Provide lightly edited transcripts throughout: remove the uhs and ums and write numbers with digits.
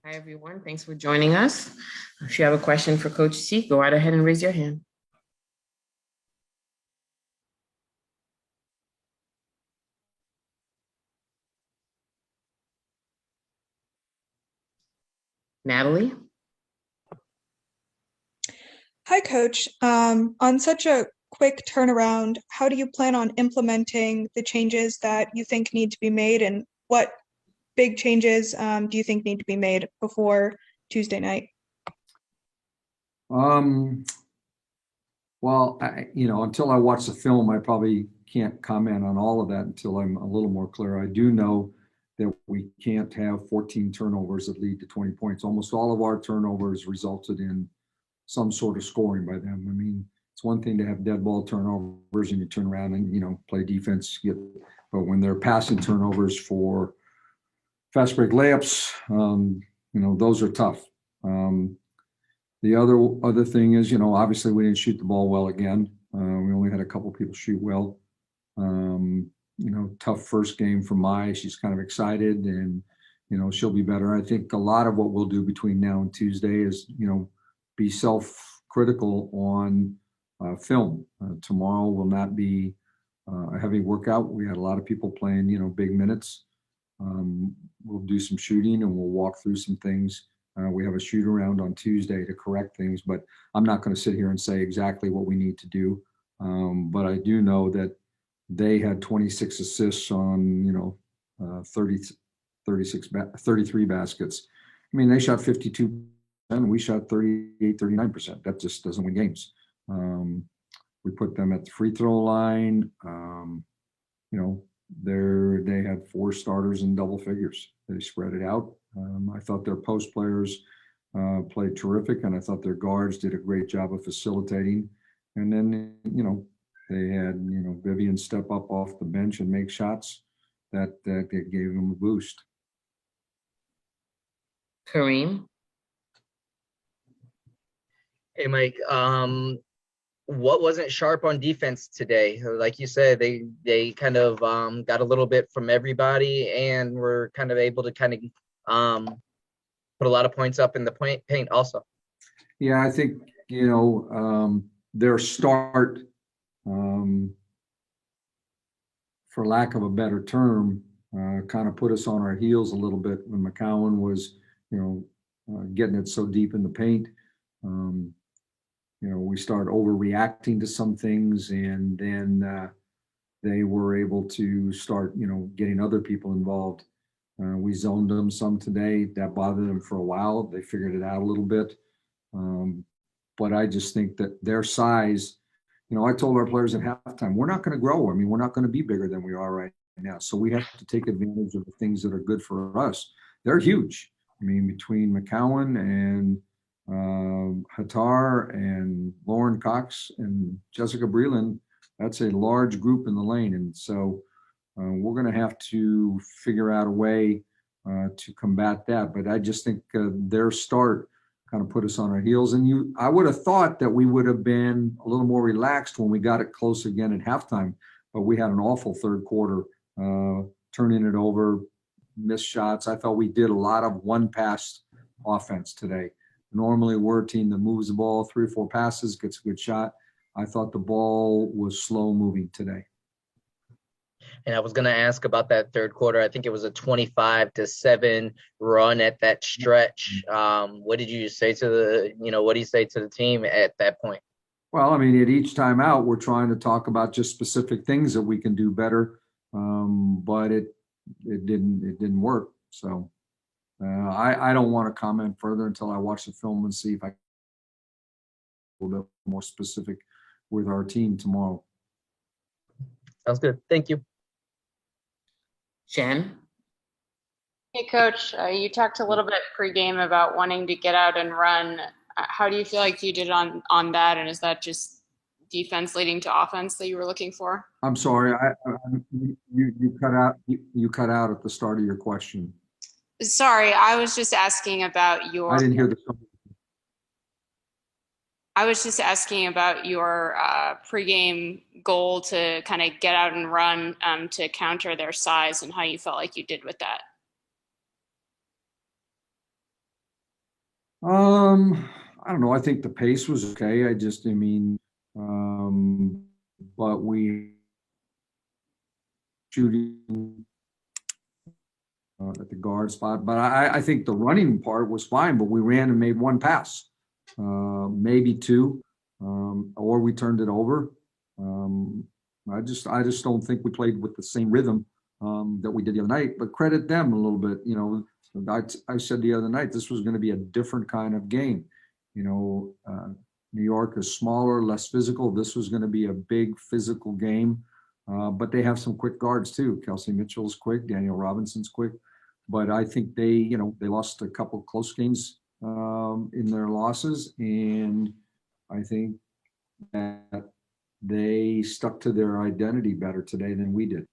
Hi, everyone. Thanks for joining us. If you have a question for Coach C, go right ahead and raise your hand. Natalie? Hi, Coach. On such a quick turnaround, how do you plan on implementing the changes that you think need to be made, and what big changes do you think need to be made before Tuesday night? Um, well, until I watch the film, I probably can't comment on all of that until I'm a little more clear. I do know that we can't have 14 turnovers that lead to 20 points. Almost all of our turnovers resulted in some sort of scoring by them. I mean, it's one thing to have dead ball turnovers and you turn around and, play defense, but when they're passing turnovers for fast break layups, those are tough. The other thing is, obviously we didn't shoot the ball well again. We only had a couple people shoot well. Tough first game for Mai. She's kind of excited and, she'll be better. I think a lot of what we'll do between now and Tuesday is, be self-critical on film. Tomorrow will not be a heavy workout. We had a lot of people playing, big minutes. We'll do some shooting and we'll walk through some things. We have a shoot around on Tuesday to correct things, but I'm not going to sit here and say exactly what we need to do. But I do know that they had 26 assists on, 33 baskets. I mean, they shot 52 and we shot 38, 39%. That just doesn't win games. We put them at the free throw line. They had 4 starters in double figures. They spread it out. I thought their post players played terrific, and I thought their guards did a great job of facilitating. And then, they had, Vivian step up off the bench and make shots that gave them a boost. Kareem? Hey, Mike. What wasn't sharp on defense today? Like you said, they kind of got a little bit from everybody and were kind of able to kind of put a lot of points up in the paint also. Yeah, I think, their start, for lack of a better term, kind of put us on our heels a little bit when McCowan was, getting it so deep in the paint. We started overreacting to some things, and then they were able to start, getting other people involved. We zoned them some today. That bothered them for a while. They figured it out a little bit. But I just think that their size, I told our players at halftime, we're not going to grow. I mean, we're not going to be bigger than we are right now. So we have to take advantage of the things that are good for us. They're huge. I mean, between McCowan and Hattar and Lauren Cox and Jessica Breland, that's a large group in the lane. And so we're going to have to figure out a way to combat that. But I just think their start kind of put us on our heels. And I would have thought that we would have been a little more relaxed when we got it close again at halftime. But we had an awful third quarter, turning it over, missed shots. I thought we did a lot of one-pass offense today. Normally, we're a team that moves the ball 3 or 4 passes, gets a good shot. I thought the ball was slow moving today. And I was going to ask about that third quarter. I think it was a 25-7 run at that stretch. What did you say to what do you say to the team at that point? Well, I mean, at each time out, we're trying to talk about just specific things that we can do better. But it didn't work. So I don't want to comment further until I watch the film and see if I can be a little bit more specific with our team tomorrow. Sounds good. Thank you. Jen? Hey, Coach, you talked a little bit pregame about wanting to get out and run. How do you feel like you did on that? And is that just defense leading to offense that you were looking for? I'm sorry, you cut out. You cut out at the start of your question. Sorry, I was just asking about your. I didn't hear the. I was just asking about your pregame goal to kind of get out and run to counter their size and how you felt like you did with that. I don't know. I think the pace was okay. I mean, but we shooting at the guard spot. But I think the running part was fine, but we ran and made one pass, maybe two, or we turned it over. I just don't think we played with the same rhythm that we did the other night. But credit them a little bit. You know, I said the other night this was going to be a different kind of game. You know, New York is smaller, less physical. This was going to be a big physical game. But they have some quick guards too. Kelsey Mitchell's quick, Daniel Robinson's quick. But I think they lost a couple close games in their losses, and I think that they stuck to their identity better today than we did.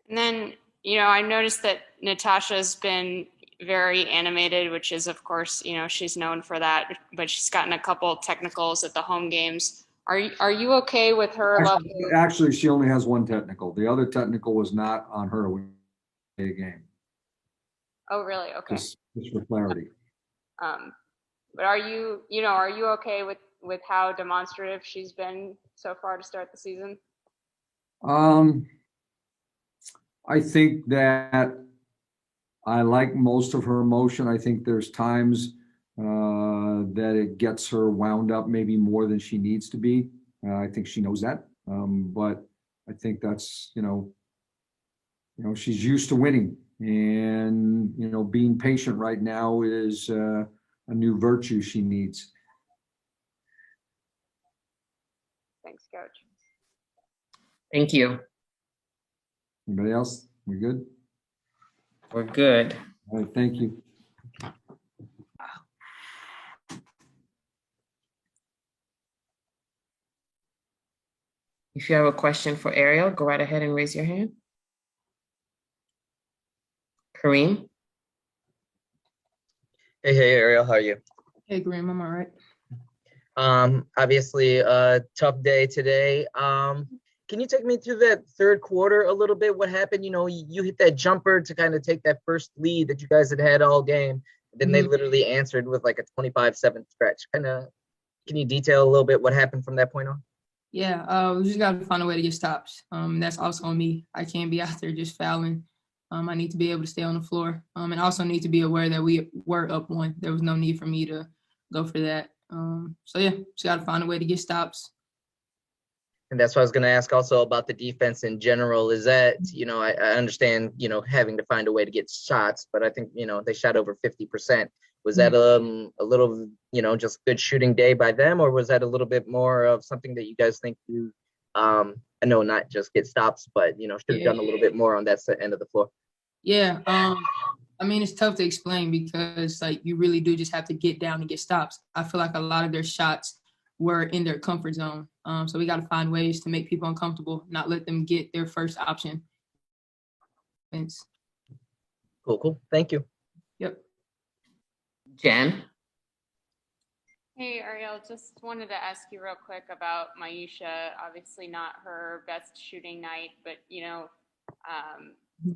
And then, I noticed that Natasha's been very animated, which is, of course, she's known for that, but she's gotten a couple technicals at the home games. Are you okay with her Actually, she only has one technical. The other technical was not on her game. Oh, really? Okay. Just for clarity. But are you okay with how demonstrative she's been so far to start the season? I think that I like most of her emotion. I think there's times that it gets her wound up maybe more than she needs to be. I think she knows that. But I think that's, she's used to winning, and, being patient right now is a new virtue she needs. Thanks, Coach. Thank you. Anybody else? We good? We're good. All right, thank you. If you have a question for Ariel, go right ahead and raise your hand. Kareem? Hey, Ariel, how are you? Hey, Graham, I'm all right. Obviously a tough day today. Can you take me through that third quarter a little bit? What happened? You hit that jumper to kind of take that first lead that you guys had all game. Then they literally answered with like a 25-7 stretch. Can you detail a little bit what happened from that point on? Yeah, we just got to find a way to get stops. That's also on me. I can't be out there just fouling. I need to be able to stay on the floor. And also need to be aware that we were up one. There was no need for me to go for that. So yeah, just got to find a way to get stops. And that's what I was going to ask also about the defense in general. Is that, I understand, having to find a way to get shots, but I think, they shot over 50%. Was that a little, just good shooting day by them, or was that a little bit more of something that you guys think you, I know not just get stops, but, should have done a little bit more on that end of the floor? Yeah. I mean, it's tough to explain because you really do just have to get down and get stops. I feel like a lot of their shots were in their comfort zone. So we got to find ways to make people uncomfortable, not let them get their first option. Thanks. Cool. Thank you. Yep. Jen? Hey, Ariel, just wanted to ask you real quick about Maisha. Obviously not her best shooting night, but,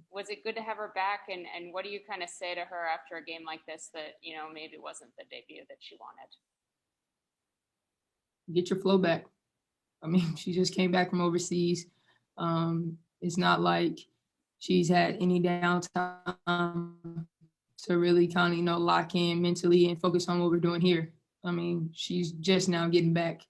was it good to have her back? And what do you kind of say to her after a game like this that, maybe wasn't the debut that she wanted? Get your flow back. I mean, she just came back from overseas. It's not like she's had any downtime to really kind of, lock in mentally and focus on what we're doing here. I mean, she's just now getting back.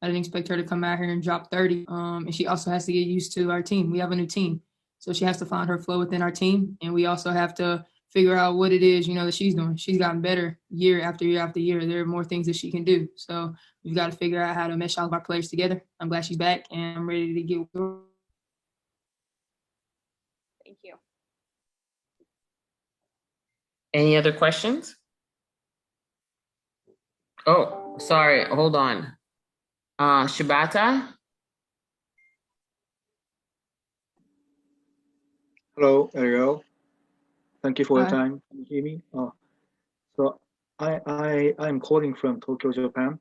I didn't expect her to come out here and drop 30. And she also has to get used to our team. We have a new team. So she has to find her flow within our team. And we also have to figure out what it is, that she's doing. She's gotten better year after year after year. There are more things that she can do. So we've got to figure out how to mesh all of our players together. I'm glad she's back, and I'm ready to get going. Thank you. Any other questions? Oh, sorry. Hold on. Shibata? Hello, Ariel. Thank you for your Hi. time. Can you hear me? So I'm calling from Tokyo, Japan,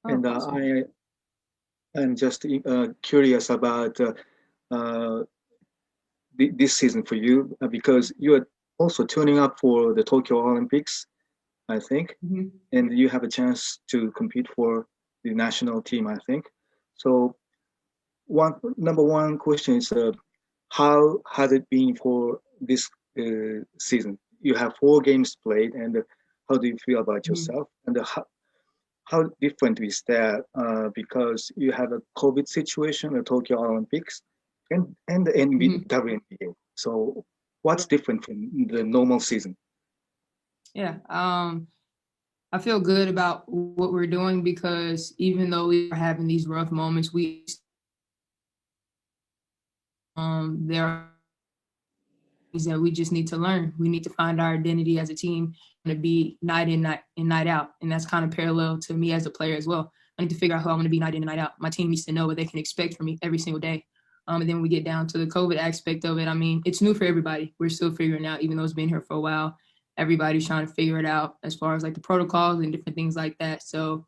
and Awesome. I'm just curious about this season for you because you are also tuning up for the Tokyo Olympics. I think, Mhm. and you have a chance to compete for the national team, I think. So number one question is, how has it been for this season? You have 4 games played, and how do you feel about Mhm. yourself? And how different is that? Because you have a COVID situation, the Tokyo Olympics, and the Mhm. WNBA. So what's different from the normal season? Yeah. I feel good about what we're doing because even though we are having these rough moments, there are things that we just need to learn. We need to find our identity as a team and to be night in, night out. And that's kind of parallel to me as a player as well. I need to figure out who I want to be night in and night out. My team needs to know what they can expect from me every single day. And then we get down to the COVID aspect of it. I mean, it's new for everybody. We're still figuring out, even though it's been here for a while. Everybody's trying to figure it out as far as like the protocols and different things like that. So,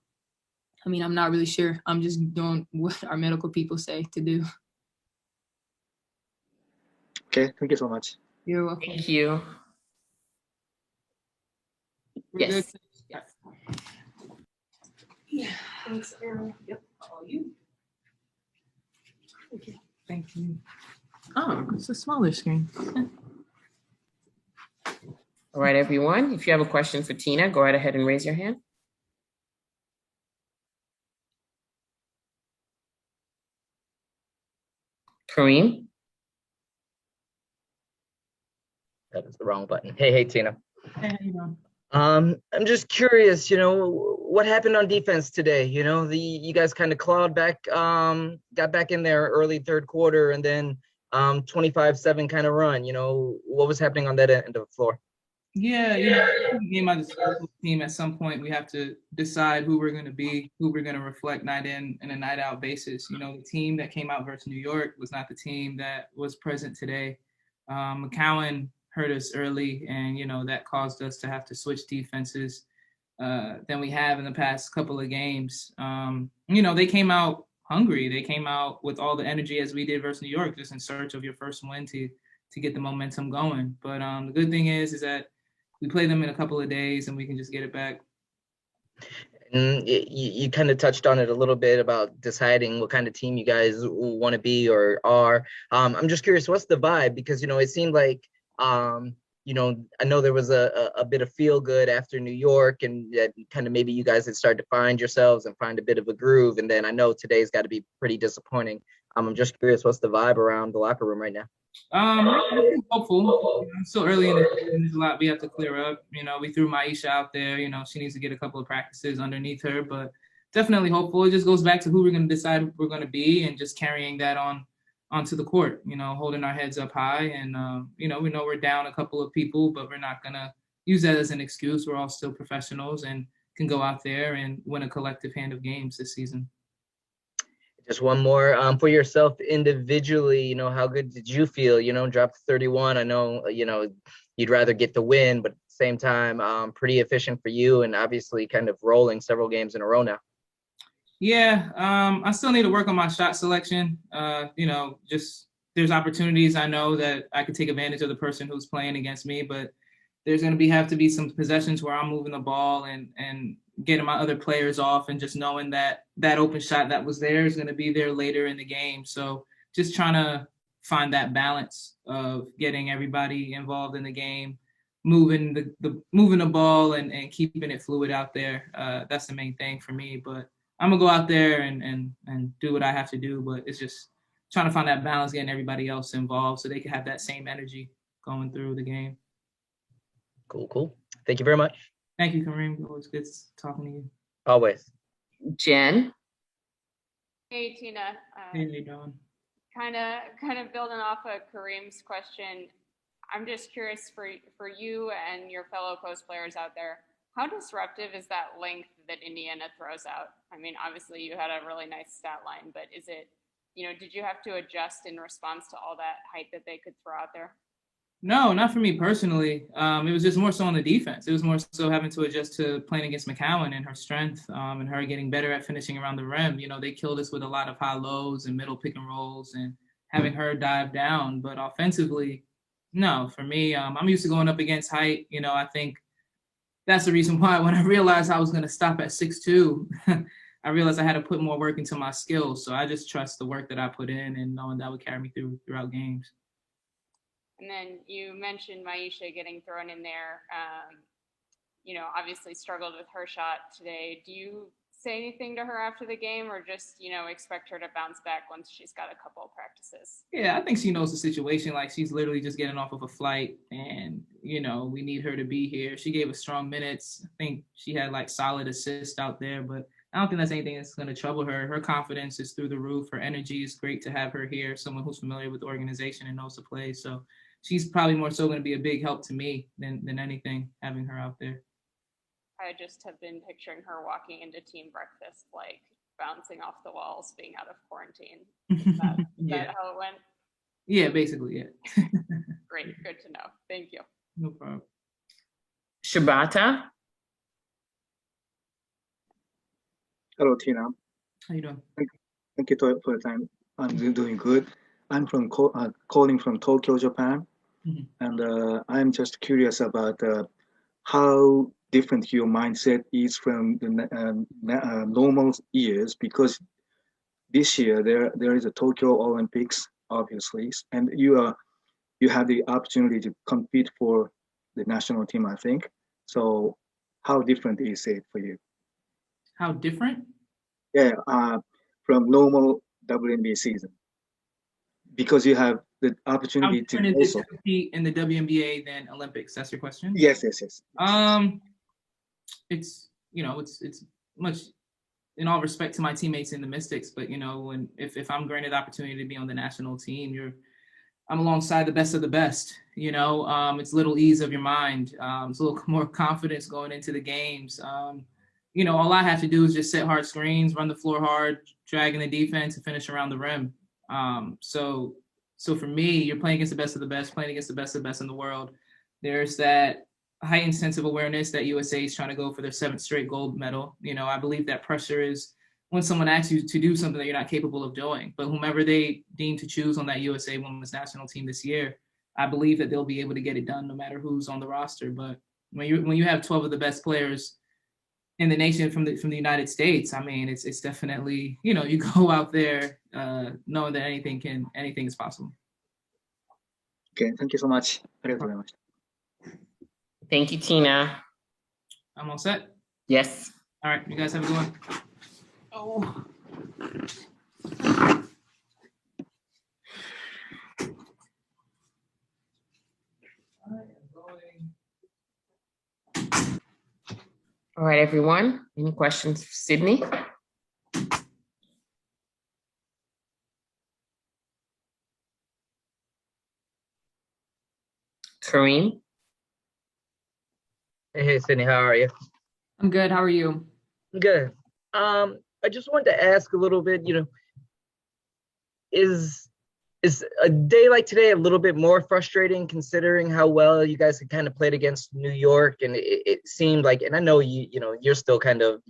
I mean, I'm not really sure. I'm just doing what our medical people say to do. Okay, thank you so much. You're welcome. Thank you. We're good. Yes. Yeah. Yeah. Thanks, Ariel. Yep. All you. Okay. Thank you. Oh, it's a smaller screen. All right, everyone. If you have a question for Tina, go right ahead and raise your hand. Kareem? That was the wrong button. Hey, Tina. Hey, how you doing? I'm just curious, what happened on defense today? You guys kind of clawed back, got back in there early third quarter, and then 25-7 kind of run. What was happening on that end of the floor? Yeah, game by the team at some point we have to decide who we're going to be, who we're going to reflect night in and a night out basis. The team that came out versus New York was not the team that was present today. McCowan hurt us early, and that caused us to have to switch defenses than we have in the past couple of games. They came out hungry. They came out with all the energy as we did versus New York, just in search of your first win to get the momentum going. But the good thing is that we play them in a couple of days and we can just get it back. And you kind of touched on it a little bit about deciding what kind of team you guys want to be or are. I'm just curious, what's the vibe? Because, it seemed like, I know there was a bit of feel good after New York, and that kind of maybe you guys had started to find yourselves and find a bit of a groove. And then I know today's got to be pretty disappointing. I'm just curious, what's the vibe around the locker room right now? We're hopeful. Still early in the season. There's a lot we have to clear up. We threw Maisha out there. She needs to get a couple of practices underneath her, but definitely hopeful. It just goes back to who we're going to decide we're going to be, and just carrying that onto the court. Holding our heads up high, and we know we're down a couple of people, but we're not going to use that as an excuse. We're all still professionals and can go out there and win a collective hand of games this season. Just one more for yourself individually. How good did you feel? Dropped 31. I know, you'd rather get the win, but at the same time, pretty efficient for you, and obviously kind of rolling several games in a row now. Yeah, I still need to work on my shot selection. Just there's opportunities I know that I could take advantage of the person who's playing against me, but there's going to have to be some possessions where I'm moving the ball and getting my other players off, and just knowing that open shot that was there is going to be there later in the game. So just trying to find that balance of getting everybody involved in the game, moving the ball and keeping it fluid out there. That's the main thing for me. But I'm gonna go out there and do what I have to do. But it's just trying to find that balance, getting everybody else involved so they can have that same energy going through the game. Cool. Thank you very much. Thank you, Kareem. Always good talking to you. Always. Jen? Hey, Tina. Hey, how you doing? Kind of building off of Kareem's question, I'm just curious for you and your fellow post players out there, how disruptive is that length that Indiana throws out? I mean, obviously you had a really nice stat line, but is it, did you have to adjust in response to all that height that they could throw out there? No, not for me personally. It was just more so on the defense. It was more so having to adjust to playing against McCowan and her strength, and her getting better at finishing around the rim. They killed us with a lot of high lows and middle pick and rolls, and having her dive down. But offensively, no, for me, I'm used to going up against height. I think that's the reason why when I realized I was going to stop at 6'2", I realized I had to put more work into my skills. So I just trust the work that I put in and knowing that would carry me throughout games. And then you mentioned Maisha getting thrown in there. Obviously struggled with her shot today. Do you say anything to her after the game, or just, expect her to bounce back once she's got a couple of practices? Yeah, I think she knows the situation. Like, she's literally just getting off of a flight, and, we need her to be here. She gave us strong minutes. I think she had like solid assists out there, but I don't think that's anything that's going to trouble her. Her confidence is through the roof. Her energy is great to have her here, someone who's familiar with the organization and knows the play. So she's probably more so going to be a big help to me than anything, having her out there. I just have been picturing her walking into team breakfast, like bouncing off the walls, being out of quarantine. Is that how it went? Yeah, basically, yeah. Great, good to know. Thank you. No problem. Shibata. Hello, Tina. How you doing? Thank you for the time. I'm doing good. I'm calling from Tokyo, Japan, and I'm just curious about how different your mindset is from the normal years, because this year there is a Tokyo Olympics, obviously, and you have the opportunity to compete for the national team, I think. So how different is it for you? How different? Yeah, from normal WNBA season, because you have the opportunity to also compete in the WNBA than Olympics. That's your question? Yes. It's it's much, in all respect to my teammates in the Mystics, but if I'm granted the opportunity to be on the national team, I'm alongside the best of the best. It's a little ease of your mind. It's a little more confidence going into the games. All I have to do is just set hard screens, run the floor hard, dragging the defense, and finish around the rim. So for me, you're playing against the best of the best, playing against the best of the best in the world. There's that heightened sense of awareness that USA is trying to go for their 7th straight gold medal. I believe that pressure is when someone asks you to do something that you're not capable of doing. But whomever they deem to choose on that USA Women's National Team this year, I believe that they'll be able to get it done no matter who's on the roster. But when you have 12 of the best players in the nation from the United States, I mean, it's definitely, you go out there knowing that anything is possible. Okay, thank you so much. Thank you, Tina. I'm all set. Yes. All right, you guys have a good one. Oh. All right, everyone. Any questions for Sydney? Kareem? Hey, Sydney, how are you? I'm good. How are you? Good. I just wanted to ask a little bit, is a day like today a little bit more frustrating considering how well you guys had kind of played against New York, and it seemed like, and I know you're still kind of,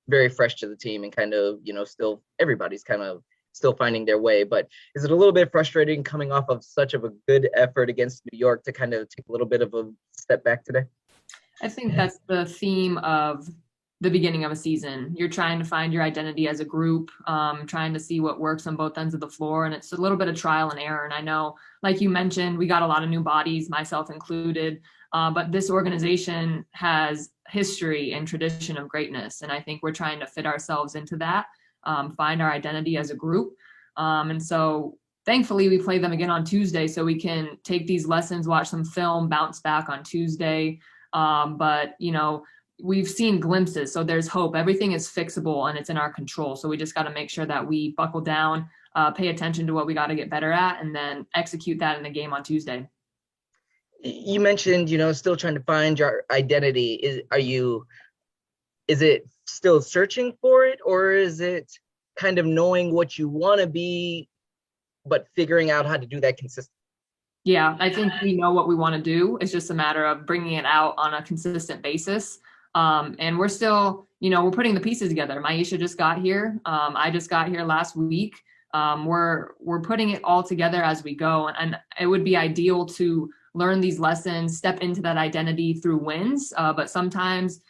very fresh to the team and kind of, still everybody's kind of still finding their way, but is it a little bit frustrating coming off of such of a good effort against New York to kind of take a little bit of a step back today? I think that's the theme of the beginning of a season. You're trying to find your identity as a group, trying to see what works on both ends of the floor. And it's a little bit of trial and error. And I know, like you mentioned, we got a lot of new bodies, myself included, but this organization has history and tradition of greatness. And I think we're trying to fit ourselves into that, find our identity as a group. And so thankfully we play them again on Tuesday, so we can take these lessons, watch some film, bounce back on Tuesday. But we've seen glimpses, so there's hope. Everything is fixable and it's in our control. So we just got to make sure that we buckle down, pay attention to what we got to get better at, and then execute that in the game on Tuesday. You mentioned, still trying to find your identity. Is it still searching for it, or is it kind of knowing what you want to be, but figuring out how to do that consistently? Yeah, I think we know what we want to do. It's just a matter of bringing it out on a consistent basis. And we're still, we're putting the pieces together. Maisha just got here. I just got here last week. We're putting it all together as we go. And it would be ideal to learn these lessons, step into that identity through wins. But sometimes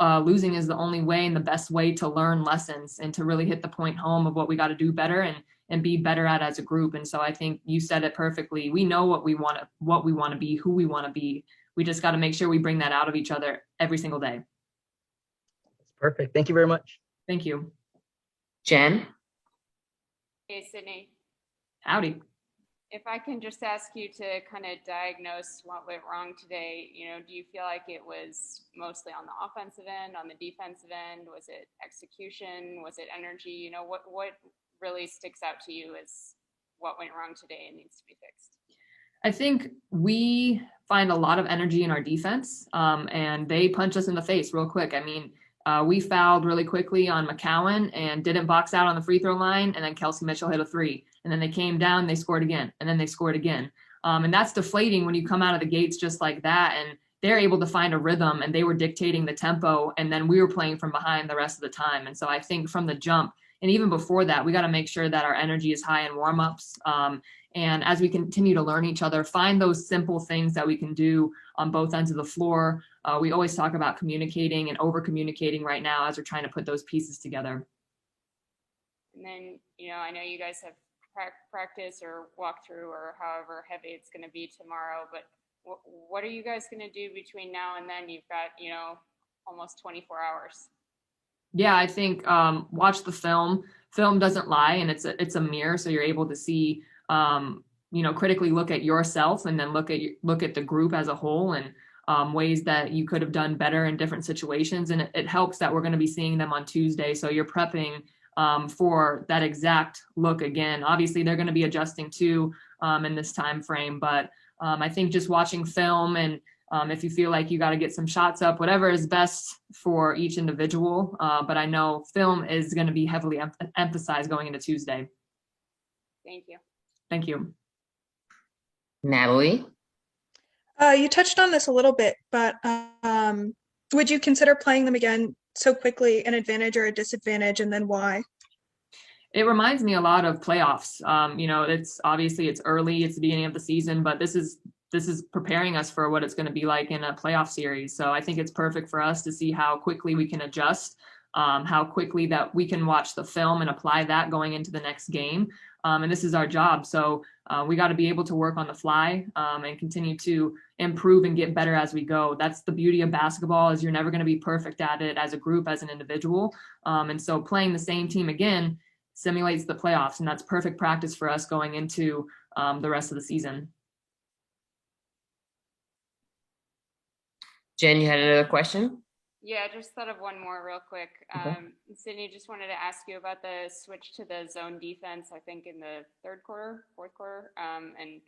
losing is the only way and the best way to learn lessons and to really hit the point home of what we got to do better and be better at as a group. And so I think you said it perfectly. We know what we want to be, who we want to be. We just got to make sure we bring that out of each other every single day. That's perfect. Thank you very much. Thank you. Jen? Hey, Sydney. Howdy. If I can just ask you to kind of diagnose what went wrong today, do you feel like it was mostly on the offensive end, on the defensive end? Was it execution? Was it energy? What really sticks out to you as what went wrong today and needs to be fixed? I think we find a lot of energy in our defense, and they punch us in the face real quick. I mean, we fouled really quickly on McCowan and didn't box out on the free throw line, and then Kelsey Mitchell hit a three. And then they came down, they scored again, and then they scored again. And that's deflating when you come out of the gates just like that, and they're able to find a rhythm, and they were dictating the tempo, and then we were playing from behind the rest of the time. And so I think from the jump, and even before that, we got to make sure that our energy is high in warmups. And as we continue to learn each other, find those simple things that we can do on both ends of the floor. We always talk about communicating and over communicating right now as we're trying to put those pieces together. And then, I know you guys have practice or walkthrough or however heavy it's going to be tomorrow, but what are you guys going to do between now and then? You've got, almost 24 hours. Yeah, I think watch the film. Film doesn't lie, and it's a mirror, so you're able to see, critically look at yourself and then look at the group as a whole and ways that you could have done better in different situations. And it helps that we're going to be seeing them on Tuesday, so you're prepping for that exact look again. Obviously, they're going to be adjusting too in this time frame, but I think just watching film and if you feel like you got to get some shots up, whatever is best for each individual. But I know film is going to be heavily emphasized going into Tuesday. Thank you. Thank you. Natalie? You touched on this a little bit, but would you consider playing them again so quickly an advantage or a disadvantage, and then why? It reminds me a lot of playoffs. It's obviously it's early, it's the beginning of the season, but this is preparing us for what it's going to be like in a playoff series. So I think it's perfect for us to see how quickly we can adjust, how quickly that we can watch the film and apply that going into the next game. And this is our job. So we got to be able to work on the fly and continue to improve and get better as we go. That's the beauty of basketball, is you're never going to be perfect at it as a group, as an individual. And so playing the same team again simulates the playoffs, and that's perfect practice for us going into the rest of the season. Jen, you had another question? Yeah, I just thought of one more real quick. Okay. Sydney, just wanted to ask you about the switch to the zone defense, I think in the fourth quarter, and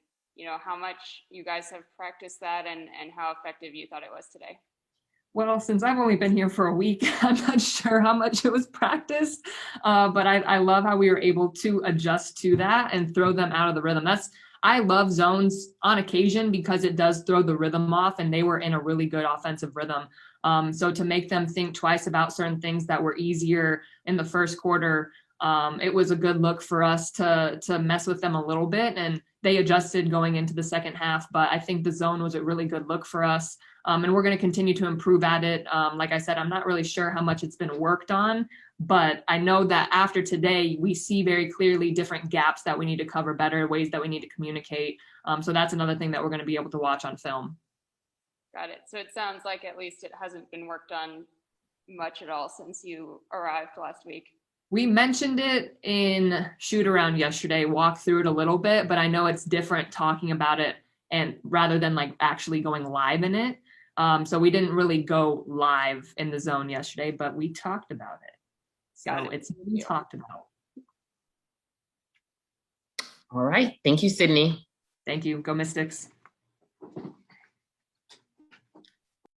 how much you guys have practiced that and how effective you thought it was today. Well, since I've only been here for a week, I'm not sure how much it was practiced, but I love how we were able to adjust to that and throw them out of the rhythm. I love zones on occasion because it does throw the rhythm off, and they were in a really good offensive rhythm. So to make them think twice about certain things that were easier in the first quarter, it was a good look for us to mess with them a little bit, and they adjusted going into the second half. But I think the zone was a really good look for us, and we're going to continue to improve at it. Like I said, I'm not really sure how much it's been worked on, but I know that after today, we see very clearly different gaps that we need to cover better, ways that we need to communicate. So that's another thing that we're going to be able to watch on film. Got it. So it sounds like at least it hasn't been worked on much at all since you arrived last week. We mentioned it in shoot around yesterday, walked through it a little bit, but I know it's different talking about it and rather than like actually going live in it. So we didn't really go live in the zone yesterday, but we talked about it. So it's been talked about. All right. Thank you, Sydney. Thank you. Go Mystics.